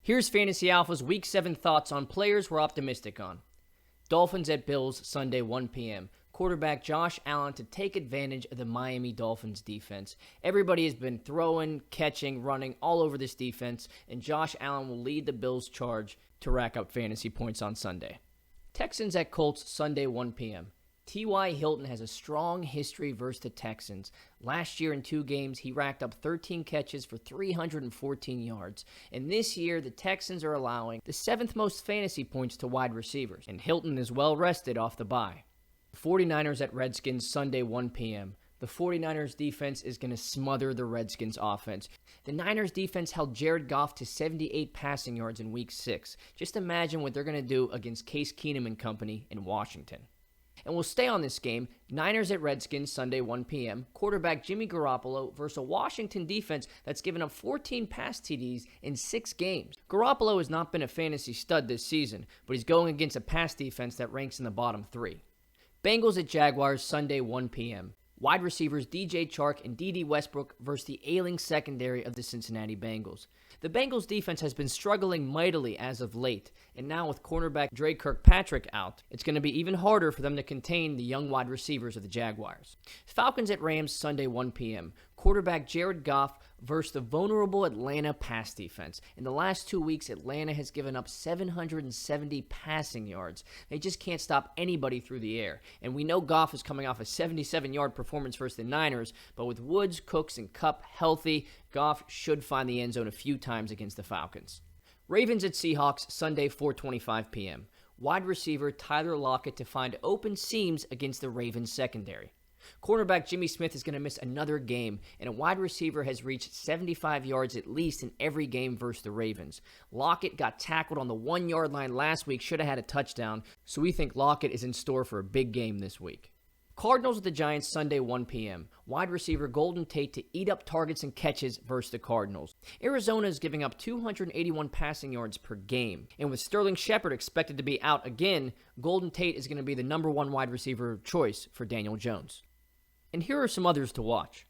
Here's Fantasy Alpha's Week 7 thoughts on players we're optimistic on. Dolphins at Bills, Sunday 1 p.m. Quarterback Josh Allen to take advantage of the Miami Dolphins defense. Everybody has been throwing, catching, running all over this defense, and Josh Allen will lead the Bills' charge to rack up fantasy points on Sunday. Texans at Colts, Sunday 1 p.m. T.Y. Hilton has a strong history versus the Texans. Last year in 2 games, he racked up 13 catches for 314 yards. And this year, the Texans are allowing the 7th most fantasy points to wide receivers. And Hilton is well rested off the bye. 49ers at Redskins, Sunday 1 p.m. The 49ers defense is going to smother the Redskins offense. The Niners defense held Jared Goff to 78 passing yards in Week 6. Just imagine what they're going to do against Case Keenum and company in Washington. And we'll stay on this game. Niners at Redskins, Sunday 1 p.m. Quarterback Jimmy Garoppolo versus a Washington defense that's given up 14 pass TDs in 6 games. Garoppolo has not been a fantasy stud this season, but he's going against a pass defense that ranks in the bottom 3. Bengals at Jaguars, Sunday 1 p.m. Wide receivers DJ Chark and D.D. Westbrook versus the ailing secondary of the Cincinnati Bengals. The Bengals defense has been struggling mightily as of late, and now with cornerback Dre Kirkpatrick out, it's going to be even harder for them to contain the young wide receivers of the Jaguars. Falcons at Rams, Sunday 1 p.m. Quarterback Jared Goff versus the vulnerable Atlanta pass defense. In the last 2 weeks, Atlanta has given up 770 passing yards. They just can't stop anybody through the air. And we know Goff is coming off a 77-yard performance versus the Niners, but with Woods, Cooks, and Kupp healthy, Goff should find the end zone a few times against the Falcons. Ravens at Seahawks, Sunday 4:25 p.m. Wide receiver Tyler Lockett to find open seams against the Ravens secondary. Cornerback Jimmy Smith is going to miss another game, and a wide receiver has reached 75 yards at least in every game versus the Ravens. Lockett got tackled on the 1-yard line last week, should have had a touchdown, so we think Lockett is in store for a big game this week. Cardinals at the Giants, Sunday 1 p.m. Wide receiver Golden Tate to eat up targets and catches versus the Cardinals. Arizona is giving up 281 passing yards per game. And with Sterling Shepard expected to be out again, Golden Tate is going to be the number 1 wide receiver of choice for Daniel Jones. And here are some others to watch.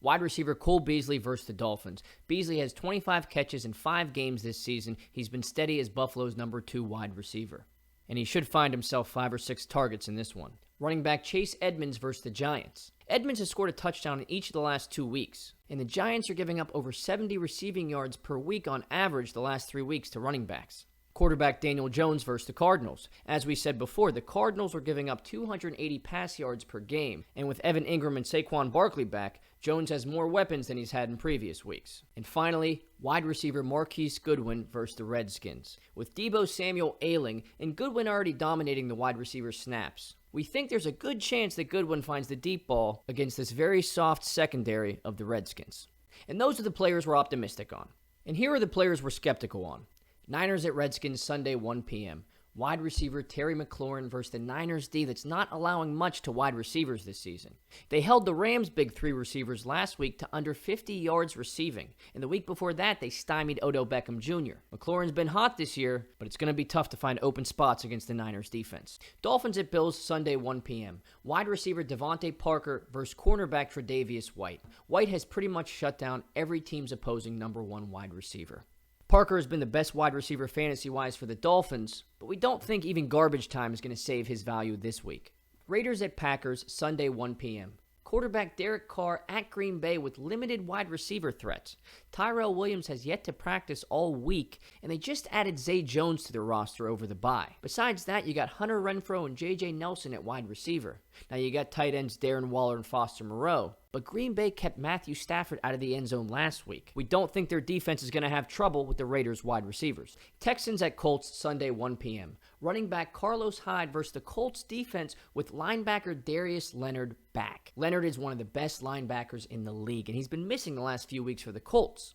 Wide receiver Cole Beasley versus the Dolphins. Beasley has 25 catches in 5 games this season. He's been steady as Buffalo's number 2 wide receiver. And he should find himself 5 or 6 targets in this one. Running back Chase Edmonds versus the Giants. Edmonds has scored a touchdown in each of the last 2 weeks, and the Giants are giving up over 70 receiving yards per week on average the last 3 weeks to running backs. Quarterback Daniel Jones versus the Cardinals. As we said before, the Cardinals are giving up 280 pass yards per game, and with Evan Ingram and Saquon Barkley back, Jones has more weapons than he's had in previous weeks. And finally, wide receiver Marquise Goodwin versus the Redskins. With Deebo Samuel ailing and Goodwin already dominating the wide receiver snaps, we think there's a good chance that Goodwin finds the deep ball against this very soft secondary of the Redskins. And those are the players we're optimistic on. And here are the players we're skeptical on. Niners at Redskins, Sunday 1 p.m. Wide receiver Terry McLaurin versus the Niners D that's not allowing much to wide receivers this season. They held the Rams' big 3 receivers last week to under 50 yards receiving. And the week before that, they stymied Odell Beckham Jr. McLaurin's been hot this year, but it's going to be tough to find open spots against the Niners defense. Dolphins at Bills, Sunday 1 p.m. Wide receiver Devontae Parker versus cornerback Tre'Davious White. White has pretty much shut down every team's opposing number 1 wide receiver. Parker has been the best wide receiver fantasy-wise for the Dolphins, but we don't think even garbage time is going to save his value this week. Raiders at Packers, Sunday 1 p.m. Quarterback Derek Carr at Green Bay with limited wide receiver threats. Tyrell Williams has yet to practice all week, and they just added Zay Jones to their roster over the bye. Besides that, you got Hunter Renfrow and J.J. Nelson at wide receiver. Now you got tight ends Darren Waller and Foster Moreau, but Green Bay kept Matthew Stafford out of the end zone last week. We don't think their defense is going to have trouble with the Raiders' wide receivers. Texans at Colts, Sunday 1 p.m. Running back Carlos Hyde versus the Colts defense with linebacker Darius Leonard back. Leonard is one of the best linebackers in the league, and he's been missing the last few weeks for the Colts.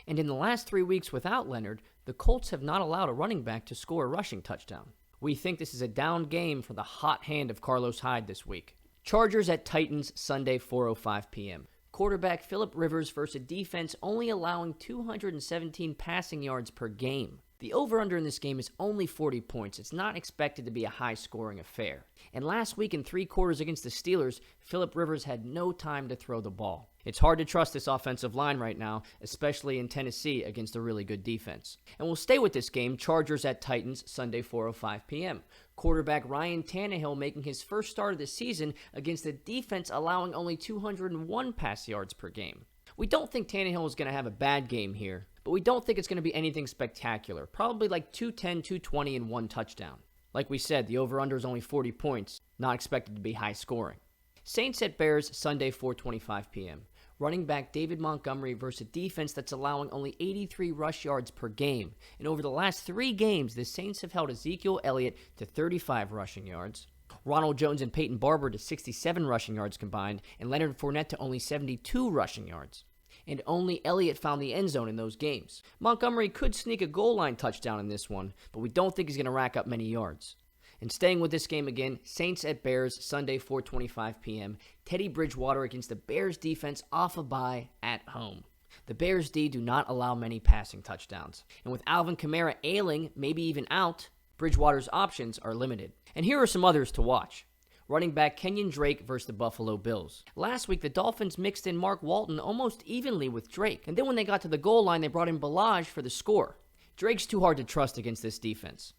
And in the last 3 weeks without Leonard, the Colts have not allowed a running back to score a rushing touchdown. We think this is a down game for the hot hand of Carlos Hyde this week. Chargers at Titans, Sunday 4:05 p.m. Quarterback Phillip Rivers versus a defense only allowing 217 passing yards per game. The over-under in this game is only 40 points. It's not expected to be a high-scoring affair. And last week in 3 quarters against the Steelers, Phillip Rivers had no time to throw the ball. It's hard to trust this offensive line right now, especially in Tennessee against a really good defense. And we'll stay with this game, Chargers at Titans, Sunday 4:05 p.m. Quarterback Ryan Tannehill making his first start of the season against a defense allowing only 201 pass yards per game. We don't think Tannehill is going to have a bad game here, but we don't think it's going to be anything spectacular. Probably like 210, 220, and 1 touchdown. Like we said, the over-under is only 40 points, not expected to be high scoring. Saints at Bears, Sunday 4:25 p.m. Running back David Montgomery versus a defense that's allowing only 83 rush yards per game. And over the last 3 games, the Saints have held Ezekiel Elliott to 35 rushing yards, Ronald Jones and Peyton Barber to 67 rushing yards combined, and Leonard Fournette to only 72 rushing yards. And only Elliott found the end zone in those games. Montgomery could sneak a goal line touchdown in this one, but we don't think he's going to rack up many yards. And staying with this game again, Saints at Bears, Sunday 4:25 p.m. Teddy Bridgewater against the Bears defense off a bye at home. The Bears D do not allow many passing touchdowns. And with Alvin Kamara ailing, maybe even out, Bridgewater's options are limited. And here are some others to watch. Running back Kenyon Drake versus the Buffalo Bills. Last week, the Dolphins mixed in Mark Walton almost evenly with Drake. And then when they got to the goal line, they brought in Ballage for the score. Drake's too hard to trust against this defense.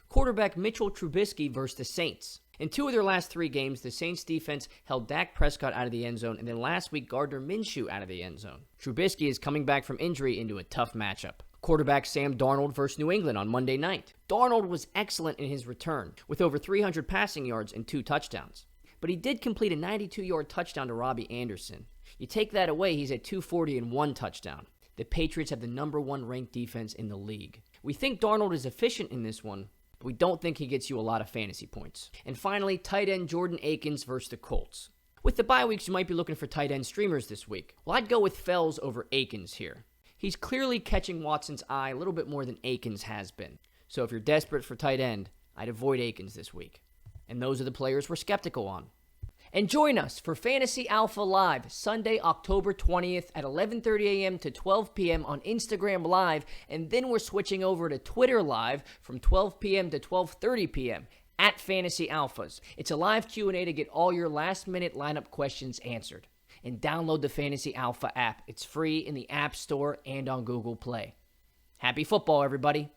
Quarterback Mitchell Trubisky versus the Saints. In 2 of their last 3 games, the Saints defense held Dak Prescott out of the end zone, and then last week Gardner Minshew out of the end zone. Trubisky is coming back from injury into a tough matchup. Quarterback Sam Darnold versus New England on Monday night. Darnold was excellent in his return, with over 300 passing yards and 2 touchdowns. But he did complete a 92-yard touchdown to Robbie Anderson. You take that away, he's at 240 and 1 touchdown. The Patriots have the number 1 ranked defense in the league. We think Darnold is efficient in this one, but we don't think he gets you a lot of fantasy points. And finally, tight end Jordan Akins versus the Colts. With the bye weeks, you might be looking for tight end streamers this week. Well, I'd go with Fells over Akins here. He's clearly catching Watson's eye a little bit more than Akins has been. So if you're desperate for tight end, I'd avoid Akins this week. And those are the players we're skeptical on. And join us for Fantasy Alpha Live, Sunday, October 20th at 11:30 a.m. to 12 p.m. on Instagram Live, and then we're switching over to Twitter Live from 12 p.m. to 12:30 p.m. at Fantasy Alphas. It's a live Q&A to get all your last-minute lineup questions answered. And download the Fantasy Alpha app. It's free in the App Store and on Google Play. Happy football, everybody.